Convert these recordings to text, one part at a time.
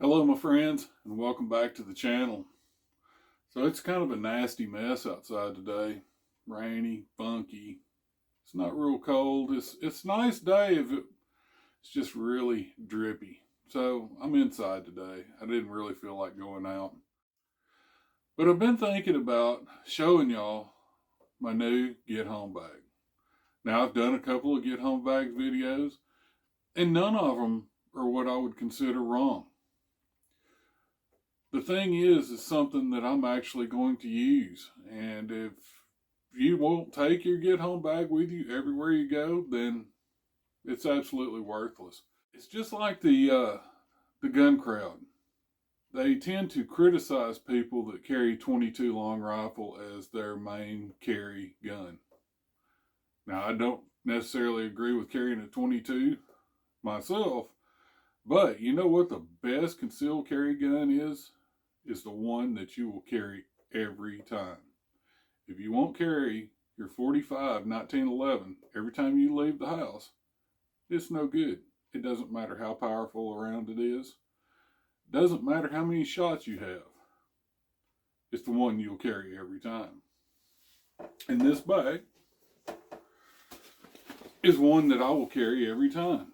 Hello my friends, and welcome back to the channel. So it's kind of a nasty mess outside today. Rainy, funky. It's not real cold. It's a nice day if it's just really drippy. So I'm inside today. I didn't really feel like going out. But I've been thinking about showing y'all my new get home bag. Now I've done a couple of get home bag videos, and none of them are what I would consider wrong. The thing is something that I'm actually going to use. And if you won't take your get home bag with you everywhere you go, then it's absolutely worthless. It's just like the gun crowd. They tend to criticize people that carry 22 long rifle as their main carry gun. Now, I don't necessarily agree with carrying a 22 myself, but you know what the best concealed carry gun is the one that you will carry every time. If you won't carry your 45 1911 every time you leave the house, it's no good. It doesn't matter how powerful a round it is. It doesn't matter how many shots you have. It's the one you'll carry every time. And this bag is one that I will carry every time.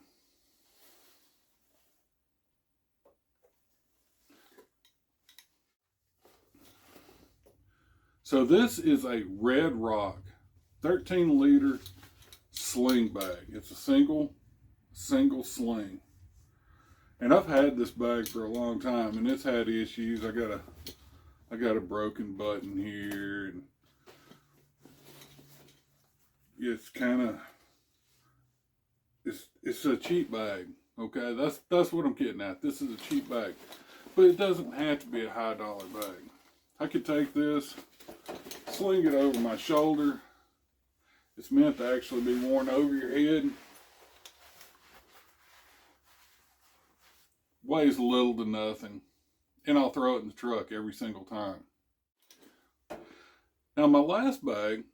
So this is a Red Rock 13-liter sling bag. It's a single sling. And I've had this bag for a long time, and it's had issues. I got a broken button here, and it's kind of it's a cheap bag. Okay, that's what I'm getting at. This is a cheap bag, but it doesn't have to be a high dollar bag. I could take this, sling it over my shoulder. It's meant to actually be worn over your head. Weighs a little to nothing, and I'll throw it in the truck every single time. Now my last bag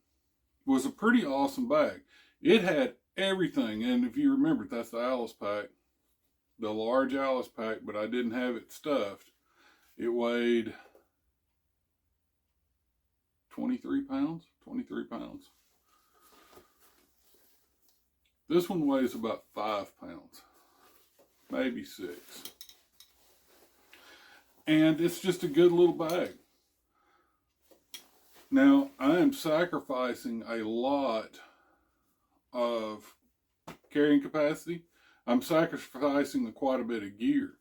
was a pretty awesome bag. It had everything, and if you remember, that's the Alice pack, the large Alice pack, but I didn't have it stuffed. It weighed 23 pounds. This one weighs about 5 pounds, maybe 6. And it's just a good little bag. Now, I am sacrificing a lot of carrying capacity. I'm sacrificing quite a bit of gear.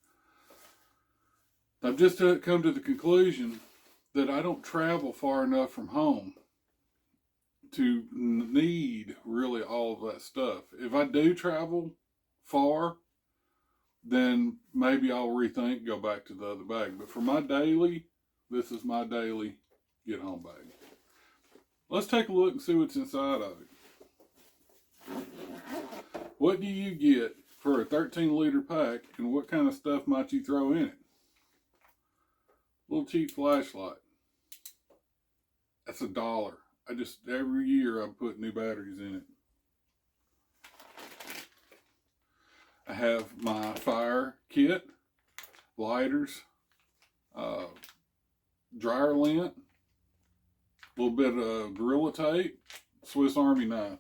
I've just come to the conclusion that I don't travel far enough from home to need really all of that stuff. If I do travel far, then maybe I'll rethink, go back to the other bag. But for my daily, this is my daily get home bag. Let's take a look and see what's inside of it. What do you get for a 13-liter pack, and what kind of stuff might you throw in it? Little cheap flashlight. That's $1. Every year I put new batteries in it. I have my fire kit, lighters, dryer lint, a little bit of Gorilla Tape, Swiss Army knife.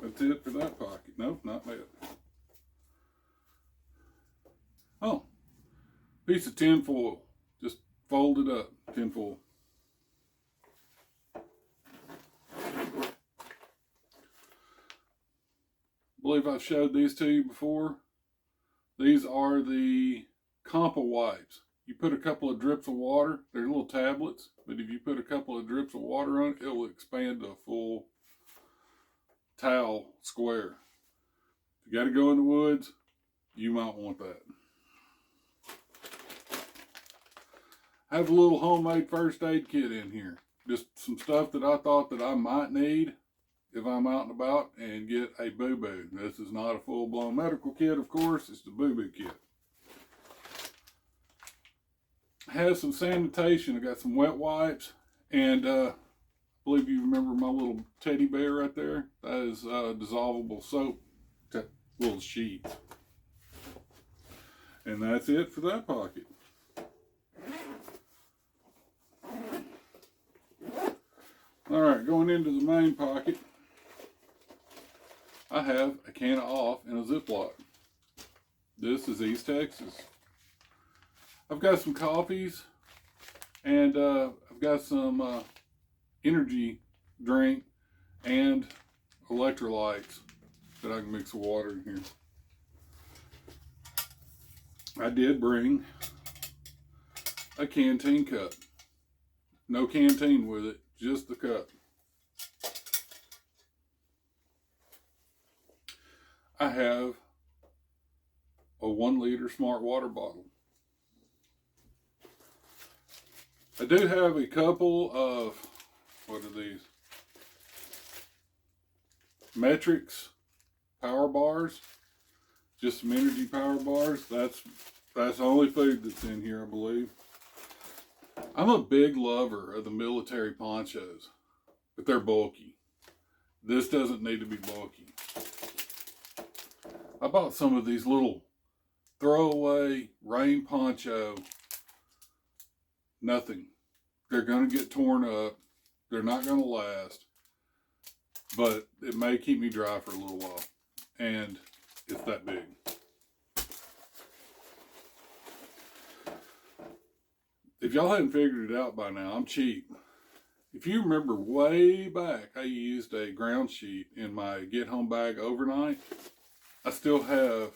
That's it for that pocket. Nope, not that. Oh, piece of tin foil, just folded up tin foil. I believe I've showed these to you before. These are the Compa wipes. You put a couple of drips of water, they're little tablets, but if you put a couple of drips of water on it, it will expand to a full towel square. If you got to go in the woods, you might want that. I have a little homemade first aid kit in here. Just some stuff that I thought that I might need if I'm out and about and get a boo-boo. This is not a full-blown medical kit, of course. It's the boo-boo kit. I have some sanitation. I got some wet wipes, and I believe you remember my little teddy bear right there. That is dissolvable soap, little sheets. And that's it for that pocket. Alright, going into the main pocket, I have a can of off in a Ziploc. This is East Texas. I've got some coffees, and I've got some energy drink and electrolytes that I can mix with water in here. I did bring a canteen cup. No canteen with it, just the cup. I have a 1 liter smart water bottle. I do have a couple of, what are these? Metrics power bars. Just some energy power bars. That's the only food that's in here, I believe. I'm a big lover of the military ponchos, but they're bulky. This doesn't need to be bulky. I bought some of these little throwaway rain poncho. Nothing. They're going to get torn up. They're not going to last. But it may keep me dry for a little while. And it's that big. If y'all hadn't figured it out by now, I'm cheap. If you remember way back, I used a ground sheet in my get home bag overnight. I still have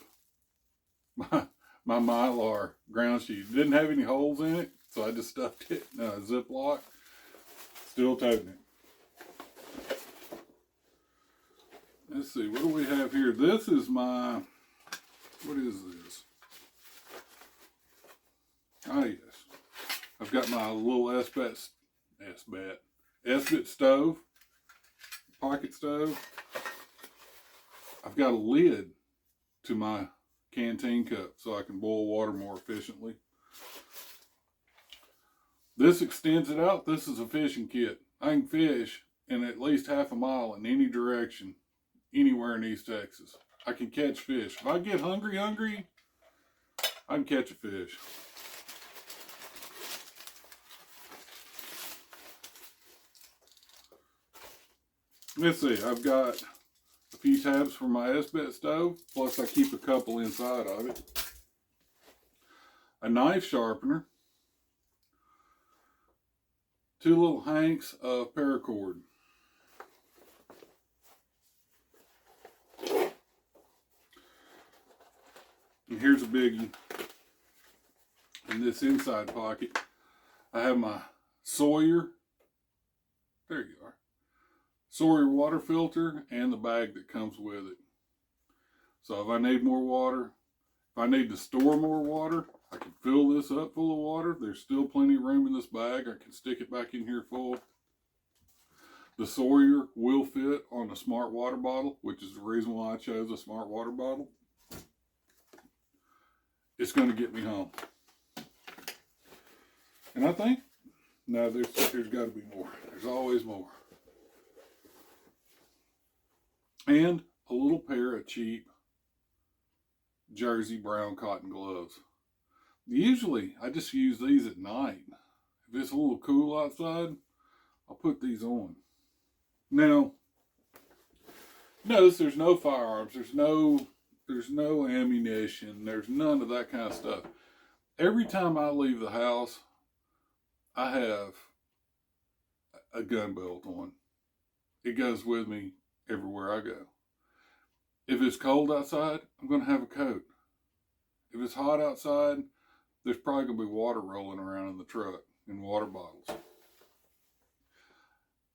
my Mylar ground sheet. It didn't have any holes in it, so I just stuffed it in a Ziploc. Still toting it. Let's see, what do we have here? This is my, what is this? Ah, yes. I've got my little Esbit stove, pocket stove. I've got a lid to my canteen cup so I can boil water more efficiently. This extends it out. This is a fishing kit. I can fish in at least half a mile in any direction, anywhere in East Texas. I can catch fish. If I get hungry, I can catch a fish. Let's see, I've got a few tabs for my Esbit stove, plus I keep a couple inside of it. A knife sharpener. 2 little hanks of paracord. And here's a biggie. In this inside pocket, I have my Sawyer. There you are. Sawyer water filter and the bag that comes with it. So if I need more water, if I need to store more water, I can fill this up full of water. There's still plenty of room in this bag. I can stick it back in here full. The Sawyer will fit on a smart water bottle, which is the reason why I chose a smart water bottle. It's going to get me home. And I think, no, there's got to be more. There's always more. And a little pair of cheap jersey brown cotton gloves. Usually, I just use these at night. If it's a little cool outside, I'll put these on. Now, notice there's no firearms. There's no ammunition. There's none of that kind of stuff. Every time I leave the house, I have a gun belt on. It goes with me everywhere I go. If it's cold outside, I'm going to have a coat. If it's hot outside, there's probably going to be water rolling around in the truck in water bottles.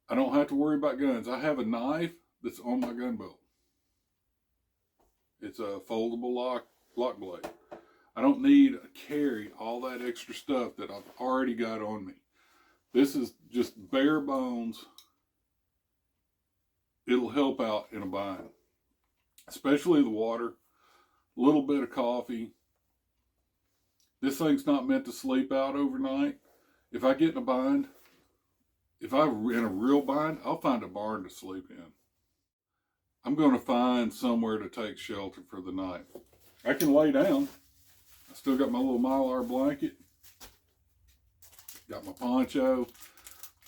I don't have to worry about guns. I have a knife that's on my gun belt. It's a foldable lock blade. I don't need to carry all that extra stuff that I've already got on me. This is just bare bones. It'll help out in a bind. Especially the water, a little bit of coffee. This thing's not meant to sleep out overnight. If I get in a bind, if I'm in a real bind, I'll find a barn to sleep in. I'm going to find somewhere to take shelter for the night. I can lay down. I still got my little Mylar blanket. Got my poncho.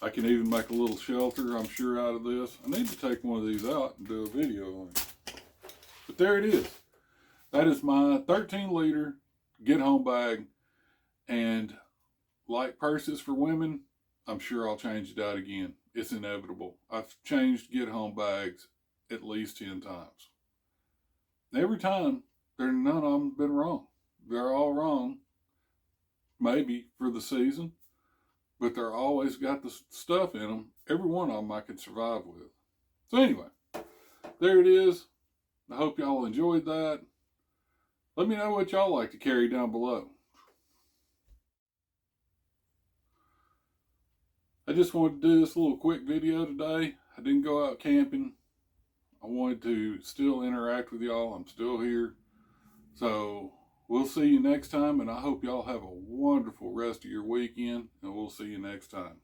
I can even make a little shelter, I'm sure, out of this. I need to take one of these out and do a video on it. But there it is. That is my 13-liter get-home bag. And like purses for women, I'm sure I'll change it out again. It's inevitable. I've changed get-home bags at least 10 times. Every time, none of them have been wrong. They're all wrong, maybe for the season, but they're always got the stuff in them. Every one of them I can survive with. So anyway, there it is. I hope y'all enjoyed that. Let me know what y'all like to carry down below. I just wanted to do this little quick video today. I didn't go out camping. I wanted to still interact with y'all. I'm still here. So we'll see you next time, and I hope y'all have a wonderful rest of your weekend, and we'll see you next time.